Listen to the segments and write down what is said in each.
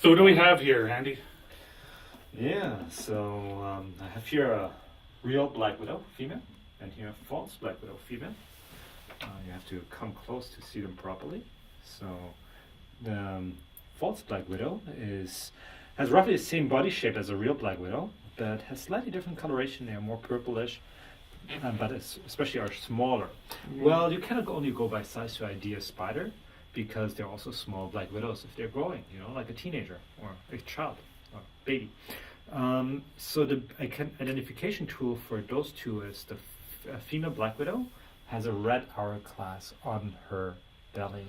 So what do we have here, Andy? Yeah, so I have here a real black widow female, and here a false black widow female. You have to come close to see them properly. So the false black widow has roughly the same body shape as a real black widow, but has slightly different coloration. They are more purplish, but especially are smaller. Well, you cannot only go by size to ID a spider, because they're also small black widows if they're growing, like a teenager or a child or baby. So the identification tool for those two is the female black widow has a red hourglass on her belly.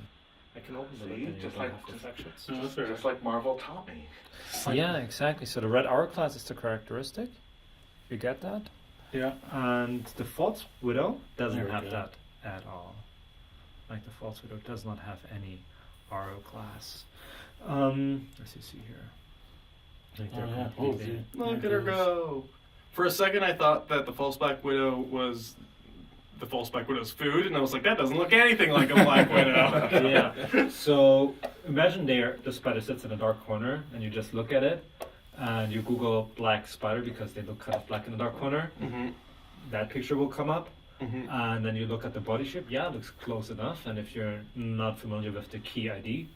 I can open the lid and you don't have infections. Just like Marvel taught me. Yeah, exactly. So the red hourglass is the characteristic. You get that? Yeah. And the false widow doesn't There we have go. that at all. Like the false widow does not have any hourglass. As you see here. Like they're yeah. completely- Look at her go. For a second, I thought that the false black widow was the false black widow's food, and I was like, that doesn't look anything like a black widow. Yeah. So imagine the spider sits in a dark corner, and you just look at it, and you Google black spider because they look kind of black in the dark corner. Mm-hmm. That picture will come up, Mm-hmm. and then you look at the body shape. Yeah, it looks close enough. And if you're not familiar with the key ID,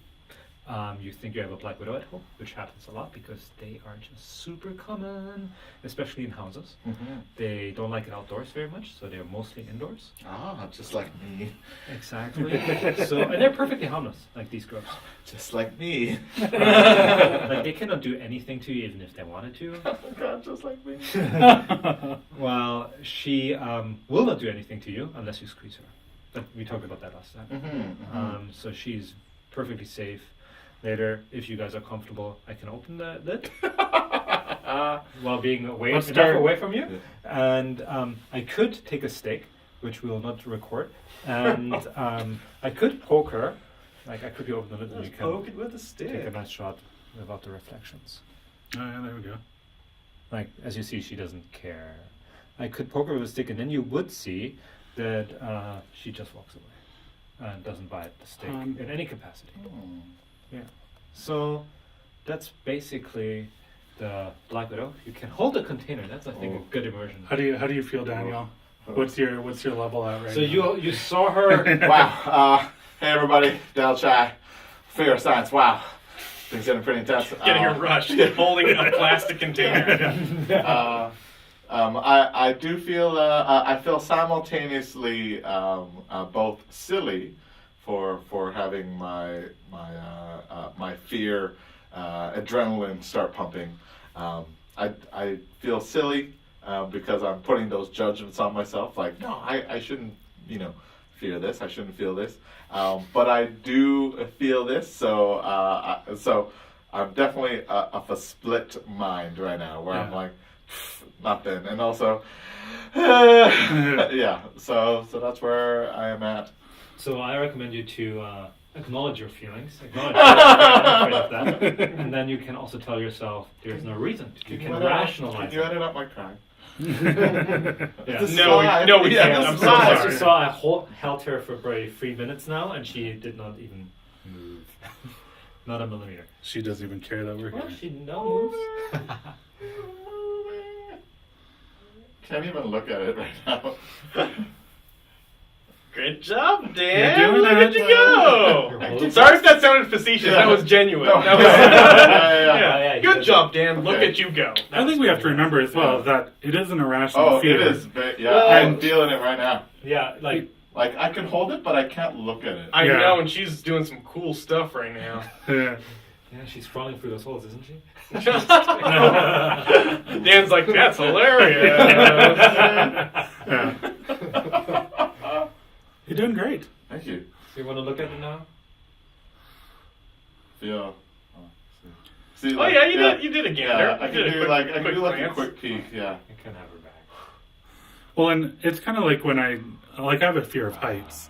you think you have a black widow at home, which happens a lot because they are just super common, especially in houses. Mm-hmm. They don't like it outdoors very much, so they're mostly indoors. Ah, just like me. Exactly. And they're perfectly harmless, like these grubs. Just like me. Like they cannot do anything to you, even if they wanted to. Oh God, just like me. Well, she will not do anything to you unless you squeeze her. But we talked about that last time. Mm-hmm. So she's perfectly safe. Later, if you guys are comfortable, I can open the lid while being Let's enough start. away from you. And I could take a stick, which we will not record, and I could poke her. Like I could be open the lid and you can Poke it with a take a stick. nice shot without the reflections. Oh, yeah, there we go. Like, as you see, she doesn't care. I could poke her with a stick, and then you would see that she just walks away and doesn't bite the stick in any capacity. Yeah. So that's basically the black widow. You can hold the container. That's, I think, a good immersion. How do you feel, Daniel? What's your level at right So now? you saw her. Wow. Hey everybody, Dal Chai, Fear of Science. Wow. Things getting pretty intense. Getting her rushed, holding a plastic container. I do feel I feel simultaneously both silly for having my fear adrenaline start pumping. I feel silly because I'm putting those judgments on myself. Like, no, I shouldn't fear this. I shouldn't feel this. But I do feel this. So I'm definitely of a split mind right now, where I'm like, nothing, and also, yeah. So that's where I am at. So I recommend you to acknowledge your feelings, acknowledge you're afraid of that, and then you can also tell yourself there's no reason. You can rationalize. Can you edit up my crying? Yeah. No, we can't. I'm so As sorry. you saw, I held her for probably 3 minutes now, and she did not even move. Not a millimeter. She doesn't even care that we're Well, here. she no moves. Can't even look at it right now. Good job, Dan. You're doing Look it. at you go. holding- Sorry if that sounded facetious. Yeah. That was genuine. No. That was, Yeah. you Good did job, Dan. Look Okay. at you go. I think we have to remember as well that it is an irrational Oh, fear. it is. Yeah, Well- I'm feeling it right now. Yeah, like Like, I can hold it, but I can't look at it. I Yeah. know, and she's doing some cool stuff right now. Yeah. yeah, she's crawling through those holes, isn't she? Dan's like, that's hilarious. Yeah. You're doing great. Thank you. So you want to look at it now? Feel. See, Oh yeah, you did a gander. Yeah, I You can did do like a glance. quick peek. Yeah. You can have her back. Well, and it's kind of like when I have a fear of heights.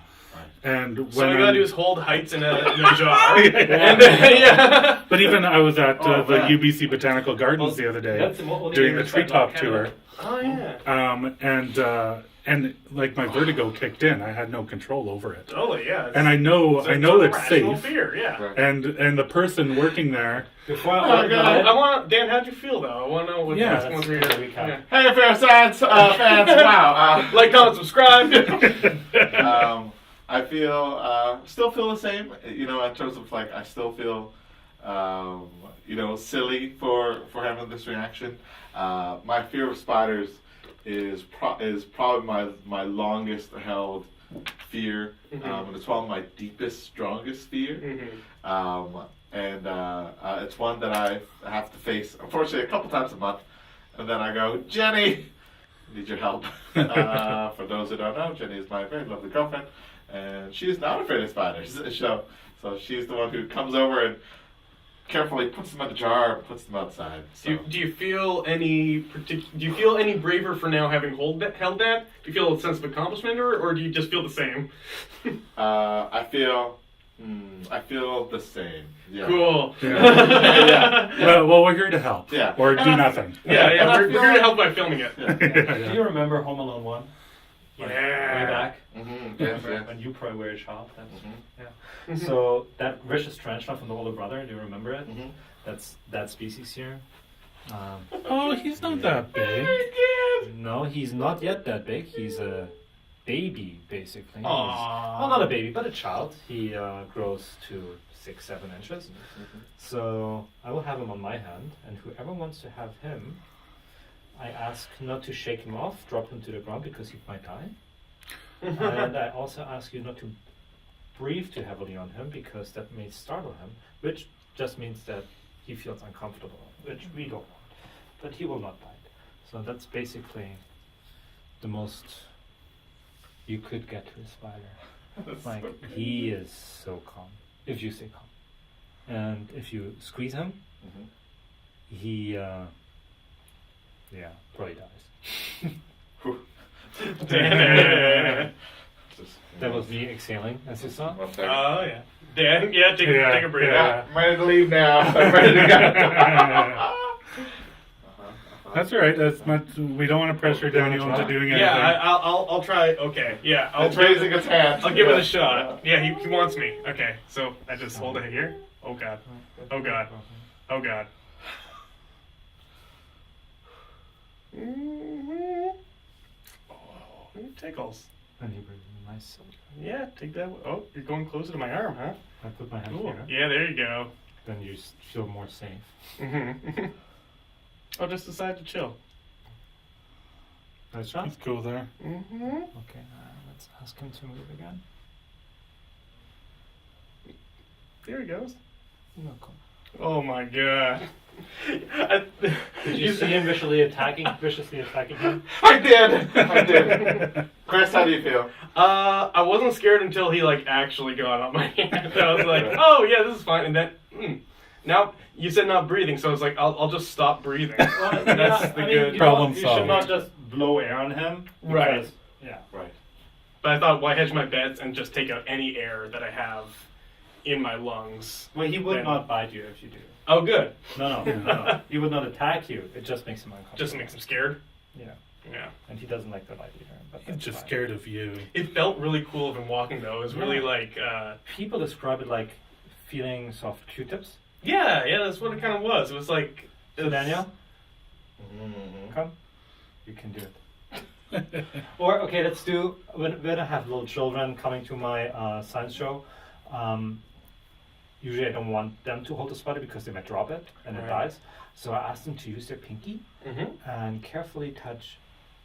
And when So all you gotta I'm- do is hold heights in a jar. Yeah. And then, yeah. But even I was at the man. UBC Botanical Gardens the other day That's the only doing the thing that's treetop not tour, Oh, yeah. and like my vertigo kicked in. I had no control over it, Totally, yeah. and I know It's it's irrational safe. fear, yeah. Right. And the person working there, Before I want Dan. How'd you feel though? I want to know what Yeah, what's going through that's your a recap. yeah. Hey, Fair Science fans! Wow. Like, comment, subscribe. I feel still feel the same. You know, in terms of like, I still feel silly for having this reaction. My fear of spiders is probably my longest held fear, and it's one of my deepest, strongest fear. And it's one that I have to face, unfortunately, a couple times a month. And then I go, Jenny, need your help. For those who don't know, Jenny is my very lovely girlfriend, and she is not afraid of spiders. So she's the one who comes over and carefully puts them in the jar and puts them outside. So. Do you feel any braver for now having held that? Do you feel a sense of accomplishment, or do you just feel the same? I feel the same. Yeah. Cool. Yeah. well, we're here to help, Yeah. or do nothing. Yeah. We're here to help by filming it. Do you remember Home Alone 1? Yeah. Way back? Yes, yes. When you probably were a child. That's, Mhm. yeah. So that vicious tarantula from the older brother, do you remember it? Mhm. That's that species here. Oh, he's not that big. No, he's not yet that big. He's a baby, basically. Aww. Well, not a baby, but a child. He grows to 6-7 inches. So I will have him on my hand, and whoever wants to have him, I ask not to shake him off, drop him to the ground because he might die. And I also ask you not to breathe too heavily on him because that may startle him, which just means that he feels uncomfortable, which we don't want. But he will not bite. So that's basically the most you could get to a spider. Like, he is so calm, if you stay calm. And if you squeeze him, he, probably dies. That was me exhaling, as you saw. One second. Oh yeah. Dan, take a breather. Yeah. I'm ready to leave now. I'm ready to go. That's all right. That's not. We don't want to pressure Daniel into doing anything. Yeah, I'll try. Okay, yeah, It's raising its hand. I'll give it a shot. Yeah, he wants me. Okay, so I just hold it here. Oh god. Oh god. Oh god. Oh, it tickles. And you bring a nice silk. Yeah, take that. Oh, you're going closer to my arm, huh? I put my hand Cool. here. Yeah, there you go. Then you feel more safe. I'll just decide to chill. Nice shot. He's cool there. Okay, let's ask him to move again. There he goes. No, cool. Oh my god. Did you see him viciously attacking him? I did. Chris, how do you feel? I wasn't scared until he actually got on my hand. I was like, oh yeah, this is fine. And then now you said not breathing, so I was like, I'll just stop breathing. That's the good problem You solved. should not just blow air on him. Right. because- Yeah. Right. But I thought, why hedge my bets and just take out any air that I have in my lungs? Well, he would Then- not bite you if you do. Oh, good. No. He would not attack you. It just makes him uncomfortable. Just makes him scared. Yeah. Yeah. And he doesn't like the light either. But He's that's just fine. scared of you. It felt really cool of him walking though. It was really People describe it like feeling soft Q-tips. yeah, that's what it kind of was. It was like So Daniel, Mm-hmm. come. You can do it. Or okay, let's do when I have little children coming to my science show. Usually I don't want them to hold the spider because they might drop it and it Right. dies. So I ask them to use their pinky Mm-hmm. and carefully touch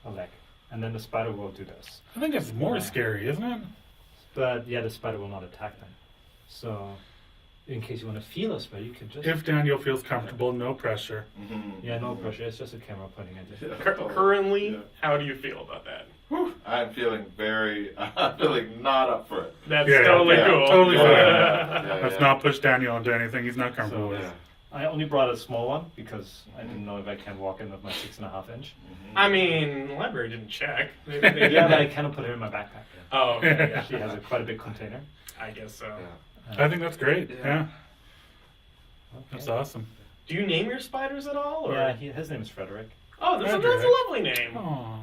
a leg, and then the spider will do this. I think it's more scary, isn't it? But yeah, the spider will not attack them. So in case you want to feel a spider, you can just If Daniel feels comfortable, no pressure. yeah, no pressure. It's just a camera pointing at you. Currently, Yeah. how do you feel about that? I'm feeling I'm feeling not up for it. That's Yeah, totally yeah, cool. totally fine. Yeah, Let's yeah. not push Daniel into anything he's not comfortable So, with. Yeah. I only brought a small one because I didn't know if I can walk in with my 6.5 inch. I mean, the library didn't check. They Yeah, but I cannot put it in my backpack. Oh, okay, yeah. She has quite a big container. I guess so. I think that's great. Yeah, Okay. that's awesome. Do you name your spiders at all? Or? Yeah, his name is Frederick. Oh, that's a Frederick. lovely name. Aww.